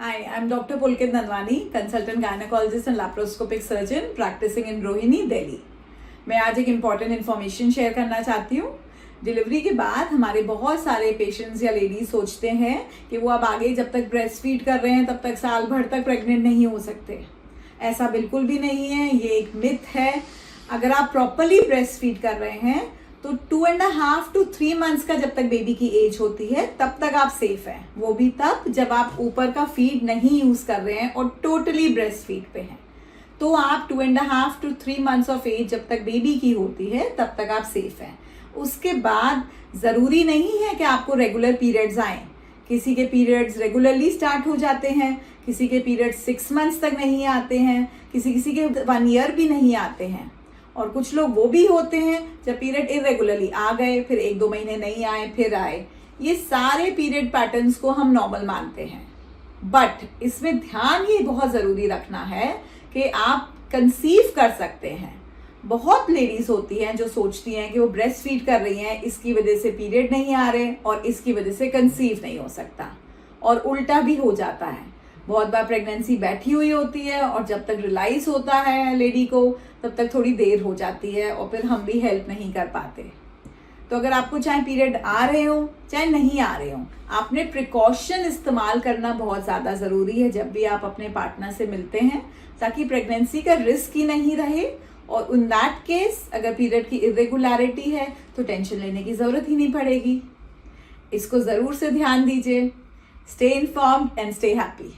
Hi, I'm Dr. Pulkit Nandwani, consultant gynecologist and laparoscopic surgeon practicing in Rohini, Delhi. मैं आज एक important information share करना चाहती हूँ। डिलीवरी के बाद हमारे बहुत सारे पेशेंट्स या लेडीज सोचते हैं कि वो अब आगे जब तक ब्रेस्ट फीड कर रहे हैं तब तक साल भर तक प्रेग्नेंट नहीं हो सकते। ऐसा बिल्कुल भी नहीं है, ये एक मिथ है। अगर आप प्रॉपरली ब्रेस्ट फीड कर रहे हैं तो 2.5 to 3 months का जब तक बेबी की एज होती है तब तक आप सेफ हैं। वो भी तब जब आप ऊपर का फीड नहीं यूज कर रहे हैं और टोटली ब्रेस्ट फीड पे हैं। तो आप 2.5 to 3 months ऑफ एज जब तक बेबी की होती है तब तक आप सेफ हैं। उसके बाद जरूरी नहीं है कि आपको रेगुलर पीरियड्स आए। किसी के पीरियड्स रेगुलरली स्टार्ट हो जाते हैं, किसी के पीरियड्स 6 months तक नहीं आते हैं, किसी के 1 year भी नहीं आते हैं। और कुछ लोग वो भी होते हैं जब पीरियड इरेगुलरली आ गए, फिर 1-2 महीने नहीं आए, फिर आए। ये सारे पीरियड पैटर्न्स को हम नॉर्मल मानते हैं, बट इसमें ध्यान ये बहुत ज़रूरी रखना है कि आप कंसीव कर सकते हैं। बहुत लेडीज होती हैं जो सोचती हैं कि वो ब्रेस्ट फीड कर रही हैं, इसकी वजह से पीरियड नहीं आ रहे और इसकी वजह से कंसीव नहीं हो सकता, और उल्टा भी हो जाता है। बहुत बार प्रेगनेंसी बैठी हुई होती है और जब तक रियलाइज होता है लेडी को तब तक थोड़ी देर हो जाती है और फिर हम भी हेल्प नहीं कर पाते। तो अगर आपको चाहे पीरियड आ रहे हो चाहे नहीं आ रहे हो, आपने प्रिकॉशन इस्तेमाल करना बहुत ज़्यादा ज़रूरी है जब भी आप अपने पार्टनर से मिलते हैं, ताकि प्रेगनेंसी का रिस्क ही नहीं रहे। और इन दैट केस अगर पीरियड की इरेगुलरिटी है तो टेंशन लेने की ज़रूरत ही नहीं पड़ेगी। इसको ज़रूर से ध्यान दीजिए। Stay informed and stay happy.